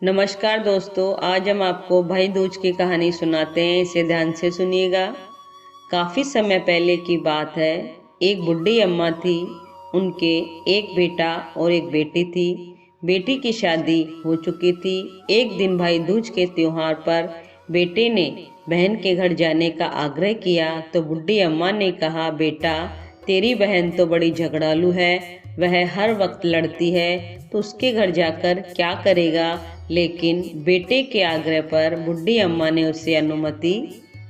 नमस्कार दोस्तों, आज हम आपको भाई दूज की कहानी सुनाते हैं। इसे ध्यान से सुनिएगा। काफ़ी समय पहले की बात है। एक बुढ़ी अम्मा थी। उनके एक बेटा और एक बेटी थी। बेटी की शादी हो चुकी थी। एक दिन भाई दूज के त्योहार पर बेटे ने बहन के घर जाने का आग्रह किया तो बुढ़ी अम्मा ने कहा, बेटा तेरी बहन तो बड़ी झगड़ालू है, वह हर वक्त लड़ती है, तो उसके घर जाकर क्या करेगा। लेकिन बेटे के आग्रह पर बुढ़ी अम्मा ने उसे अनुमति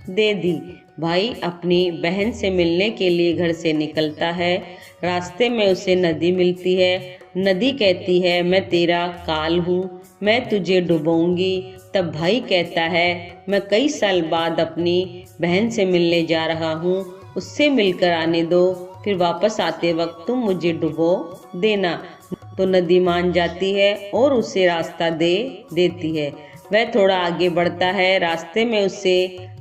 दे दी। भाई अपनी बहन से मिलने के लिए घर से निकलता है। रास्ते में उसे नदी मिलती है। नदी कहती है, मैं तेरा काल हूँ, मैं तुझे डुबोऊंगी। तब भाई कहता है, मैं कई साल बाद अपनी बहन से मिलने जा रहा हूँ, उससे मिलकर आने दो, फिर वापस आते वक्त तुम मुझे डुबो देना। तो नदी मान जाती है और उसे रास्ता दे देती है। वह थोड़ा आगे बढ़ता है। रास्ते में उसे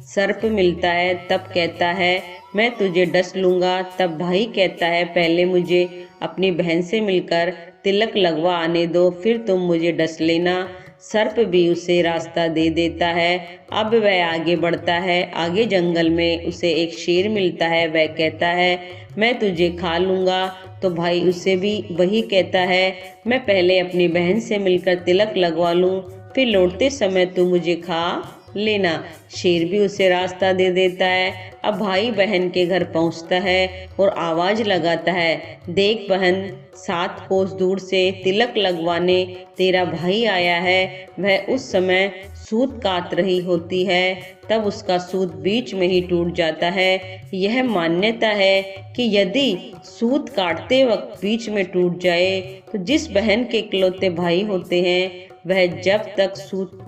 सर्प मिलता है। तब कहता है, मैं तुझे डस लूँगा। तब भाई कहता है, पहले मुझे अपनी बहन से मिलकर तिलक लगवा आने दो, फिर तुम मुझे डस लेना। सर्प भी उसे रास्ता दे देता है। अब वह आगे बढ़ता है। आगे जंगल में उसे एक शेर मिलता है। वह कहता है, मैं तुझे खा लूँगा। तो भाई उसे भी वही कहता है, मैं पहले अपनी बहन से मिलकर तिलक लगवा लूँ, फिर लौटते समय तू मुझे खा लेना। शेर भी उसे रास्ता दे देता है। अब भाई बहन के घर पहुंचता है और आवाज लगाता है, देख बहन, 7 कोस दूर से तिलक लगवाने तेरा भाई आया है। वह उस समय सूत काट रही होती है। तब उसका सूत बीच में ही टूट जाता है। यह मान्यता है कि यदि सूत काटते वक्त बीच में टूट जाए तो जिस बहन के इकलौते भाई होते हैं वह जब तक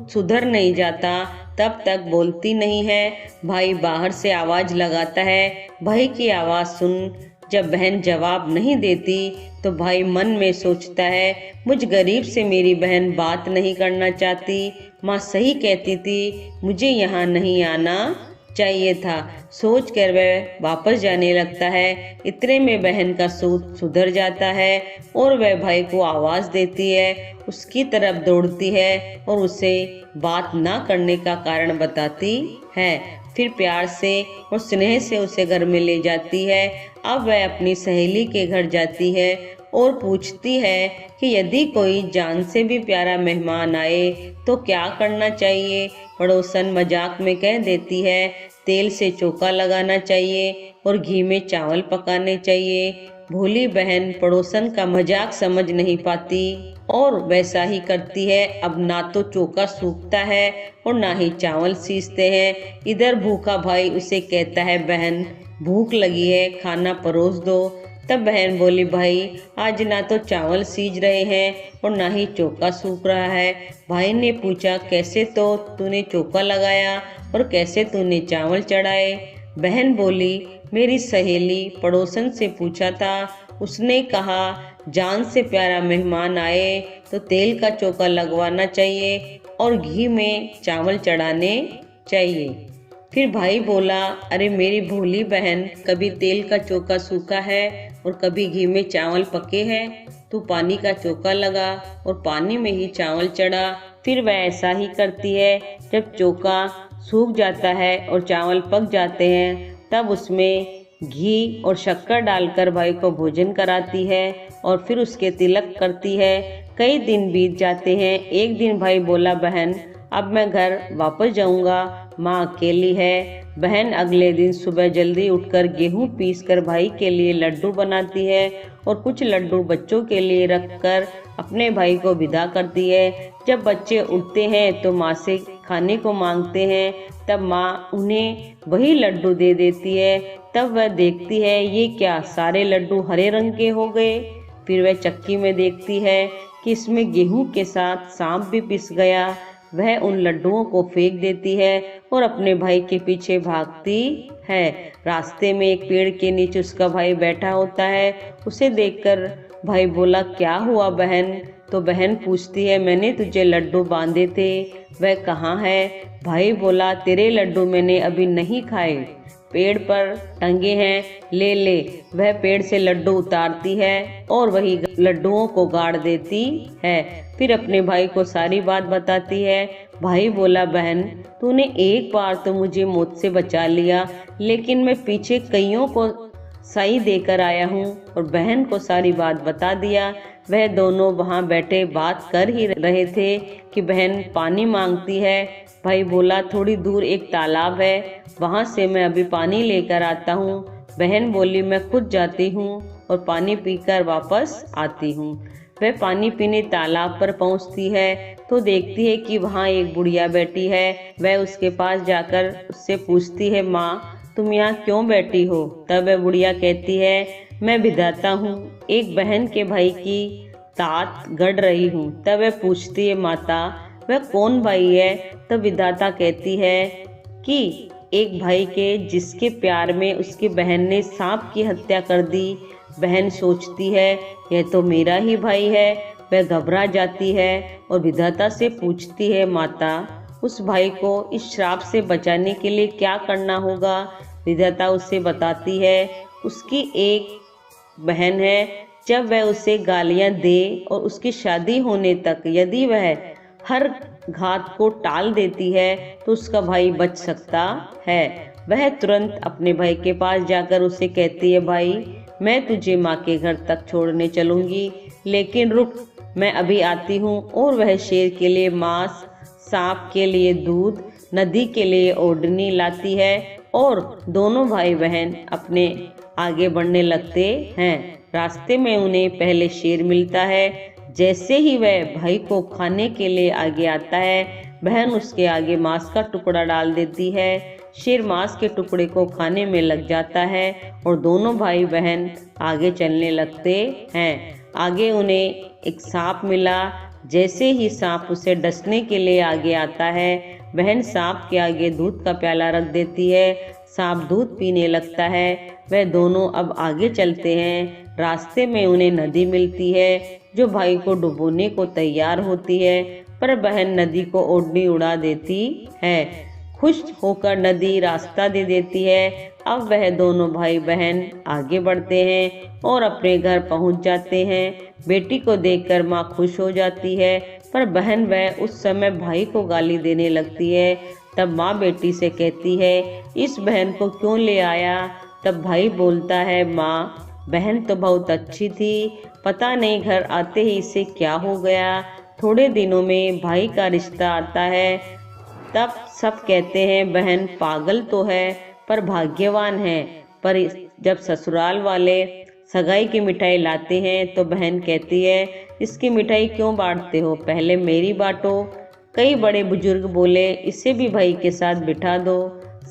सुधर नहीं जाता तब तक बोलती नहीं है। भाई बाहर से आवाज लगाता है। भाई की आवाज सुन जब बहन जवाब नहीं देती तो भाई मन में सोचता है, मुझ गरीब से मेरी बहन बात नहीं करना चाहती। माँ सही कहती थी, मुझे यहाँ नहीं आना चाहिए था। सोच कर वह वापस जाने लगता है। इतने में बहन का सूत सुधर जाता है और वह भाई को आवाज देती है। उसकी तरफ दौड़ती है और उसे बात ना करने का कारण बताती है। फिर प्यार से और स्नेह से उसे घर में ले जाती है। अब वह अपनी सहेली के घर जाती है और पूछती है कि यदि कोई जान से भी प्यारा मेहमान आए तो क्या करना चाहिए। पड़ोसन मजाक में कह देती है, तेल से चोखा लगाना चाहिए और घी में चावल पकाने चाहिए। भोली बहन पड़ोसन का मजाक समझ नहीं पाती और वैसा ही करती है। अब ना तो चोखा सूखता है और ना ही चावल सीजते हैं। इधर भूखा भाई उसे कहता है, बहन भूख लगी है, खाना परोस दो। तब बहन बोली, भाई आज ना तो चावल सीज रहे हैं और ना ही चोखा सूख रहा है। भाई ने पूछा, कैसे तो तूने चोखा लगाया और कैसे तूने चावल चढ़ाए। बहन बोली, मेरी सहेली पड़ोसन से पूछा था, उसने कहा जान से प्यारा मेहमान आए तो तेल का चोखा लगवाना चाहिए और घी में चावल चढ़ाने चाहिए। फिर भाई बोला, अरे मेरी भोली बहन, कभी तेल का चोखा सूखा है और कभी घी में चावल पके हैं। तू पानी का चोखा लगा और पानी में ही चावल चढ़ा। फिर वह ऐसा ही करती है। जब चोखा सूख जाता है और चावल पक जाते हैं तब उसमें घी और शक्कर डालकर भाई को भोजन कराती है और फिर उसके तिलक करती है। कई दिन बीत जाते हैं। एक दिन भाई बोला, बहन अब मैं घर वापस जाऊंगा, माँ अकेली है। बहन अगले दिन सुबह जल्दी उठकर गेहूं पीसकर भाई के लिए लड्डू बनाती है और कुछ लड्डू बच्चों के लिए रखकर अपने भाई को विदा करती है। जब बच्चे उठते हैं तो माँ से खाने को मांगते हैं। तब माँ उन्हें वही लड्डू दे देती है। तब वह देखती है, ये क्या, सारे लड्डू हरे रंग के हो गए। फिर वह चक्की में देखती है कि इसमें गेहूं के साथ सांप भी पिस गया। वह उन लड्डुओं को फेंक देती है और अपने भाई के पीछे भागती है। रास्ते में एक पेड़ के नीचे उसका भाई बैठा होता है। उसे देखकर भाई बोला, क्या हुआ बहन। तो बहन पूछती है, मैंने तुझे लड्डू बांधे थे, वह कहाँ है। भाई बोला, तेरे लड्डू मैंने अभी नहीं खाए, पेड़ पर टंगे हैं, ले ले। वह पेड़ से लड्डू उतारती है और वही लड्डुओं को गाड़ देती है। फिर अपने भाई को सारी बात बताती है। भाई बोला, बहन तूने एक बार तो मुझे मौत से बचा लिया, लेकिन मैं पीछे कईयों को साई देकर आया हूँ और बहन को सारी बात बता दिया। वह दोनों वहाँ बैठे बात कर ही रहे थे कि बहन पानी मांगती है। भाई बोला, थोड़ी दूर एक तालाब है, वहाँ से मैं अभी पानी लेकर आता हूँ। बहन बोली, मैं खुद जाती हूँ और पानी पीकर वापस आती हूँ। वह पानी पीने तालाब पर पहुँचती है तो देखती है कि वहाँ एक बुढ़िया बैठी है। वह उसके पास जाकर उससे पूछती है, माँ तुम यहाँ क्यों बैठी हो? तब वह बुढ़िया कहती है, मैं विधाता हूँ, एक बहन के भाई की तात गढ़ रही हूँ। तब वह पूछती है, माता वह कौन भाई है? तब विधाता कहती है कि एक भाई के जिसके प्यार में उसकी बहन ने सांप की हत्या कर दी। बहन सोचती है, यह तो मेरा ही भाई है। वह घबरा जाती है और विधाता से पूछती है, माता उस भाई को इस श्राप से बचाने के लिए क्या करना होगा? विधाता उसे बताती है, उसकी एक बहन है, जब वह उसे गालियां दे और उसकी शादी होने तक यदि वह हर घात को टाल देती है तो उसका भाई बच सकता है। वह तुरंत अपने भाई के पास जाकर उसे कहती है, भाई मैं तुझे माँ के घर तक छोड़ने चलूंगी, लेकिन रुक, मैं अभी आती हूँ। और वह शेर के लिए मांस, सांप के लिए दूध, नदी के लिए ओढ़नी लाती है और दोनों भाई बहन अपने आगे बढ़ने लगते हैं। रास्ते में उन्हें पहले शेर मिलता है। जैसे ही वह भाई को खाने के लिए आगे आता है, बहन उसके आगे मांस का टुकड़ा डाल देती है। शेर मांस के टुकड़े को खाने में लग जाता है और दोनों भाई बहन आगे चलने लगते हैं। आगे उन्हें एक सांप मिला। जैसे ही सांप उसे डसने के लिए आगे आता है, बहन सांप के आगे दूध का प्याला रख देती है। सांप दूध पीने लगता है। वह दोनों अब आगे चलते हैं। रास्ते में उन्हें नदी मिलती है जो भाई को डुबोने को तैयार होती है, पर बहन नदी को ओढ़नी उड़ा देती है। खुश होकर नदी रास्ता दे देती है। अब वह दोनों भाई बहन आगे बढ़ते हैं और अपने घर पहुंच जाते हैं। बेटी को देखकर माँ खुश हो जाती है, पर बहन वह उस समय भाई को गाली देने लगती है। तब माँ बेटी से कहती है, इस बहन को क्यों ले आया? तब भाई बोलता है, माँ बहन तो बहुत अच्छी थी, पता नहीं घर आते ही इसे क्या हो गया। थोड़े दिनों में भाई का रिश्ता आता है। तब सब कहते हैं, बहन पागल तो है पर भाग्यवान है। पर जब ससुराल वाले सगाई की मिठाई लाते हैं तो बहन कहती है, इसकी मिठाई क्यों बांटते हो, पहले मेरी बांटो। कई बड़े बुजुर्ग बोले, इसे भी भाई के साथ बिठा दो।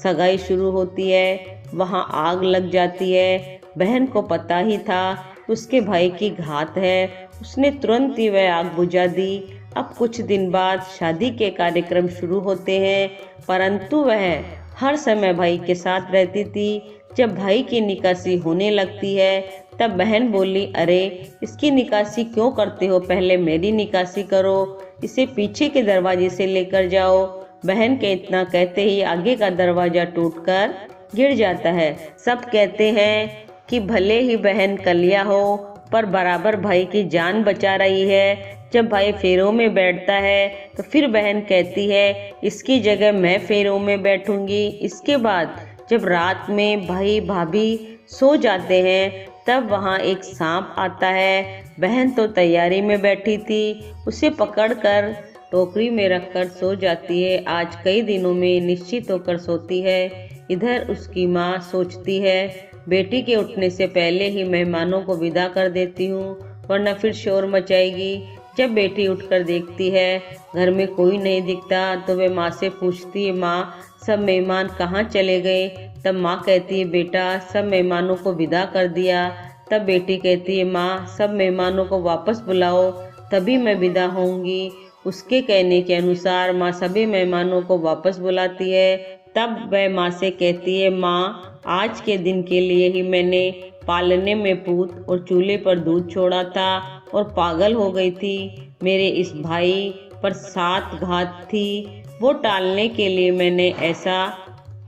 सगाई शुरू होती है। वहाँ आग लग जाती है। बहन को पता ही था उसके भाई की घात है। उसने तुरंत ही वह आग बुझा दी। अब कुछ दिन बाद शादी के कार्यक्रम शुरू होते हैं, परंतु वह हर समय भाई के साथ रहती थी। जब भाई की निकासी होने लगती है तब बहन बोली, अरे इसकी निकासी क्यों करते हो, पहले मेरी निकासी करो, इसे पीछे के दरवाजे से लेकर जाओ। बहन के इतना कहते ही आगे का दरवाजा टूटकर गिर जाता है। सब कहते हैं कि भले ही बहन कलिया हो पर बराबर भाई की जान बचा रही है। जब भाई फेरों में बैठता है तो फिर बहन कहती है, इसकी जगह मैं फेरों में बैठूंगी। इसके बाद जब रात में भाई भाभी सो जाते हैं तब वहाँ एक सांप आता है। बहन तो तैयारी में बैठी थी, उसे पकड़कर टोकरी में रखकर सो जाती है। आज कई दिनों में निश्चित होकर सोती है। इधर उसकी माँ सोचती है, बेटी के उठने से पहले ही मेहमानों को विदा कर देती हूँ, वरना फिर शोर मचाएगी। जब बेटी उठकर देखती है घर में कोई नहीं दिखता तो वह माँ से पूछती है, माँ सब मेहमान कहाँ चले गए? तब माँ कहती है, बेटा सब मेहमानों को विदा कर दिया। तब बेटी कहती है, माँ सब मेहमानों को वापस बुलाओ तभी मैं विदा होंगी। उसके कहने के अनुसार माँ सभी मेहमानों को वापस बुलाती है। तब वह माँ से कहती है, माँ आज के दिन के लिए ही मैंने पालने में पूत और चूल्हे पर दूध छोड़ा था और पागल हो गई थी। मेरे इस भाई पर 7 घात थी, वो टालने के लिए मैंने ऐसा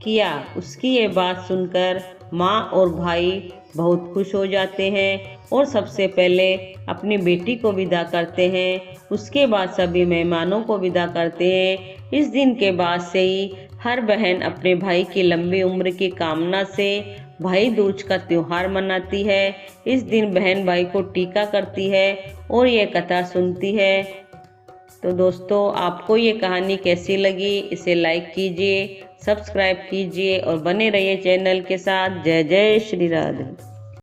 किया। उसकी ये बात सुनकर माँ और भाई बहुत खुश हो जाते हैं और सबसे पहले अपनी बेटी को विदा करते हैं। उसके बाद सभी मेहमानों को विदा करते हैं। इस दिन के बाद से ही हर बहन अपने भाई की लंबी उम्र की कामना से भाई दूज का त्योहार मनाती है। इस दिन बहन भाई को टीका करती है और ये कथा सुनती है। तो दोस्तों, आपको ये कहानी कैसी लगी? इसे लाइक कीजिए, सब्सक्राइब कीजिए और बने रहिए चैनल के साथ। जय जय श्री राधे।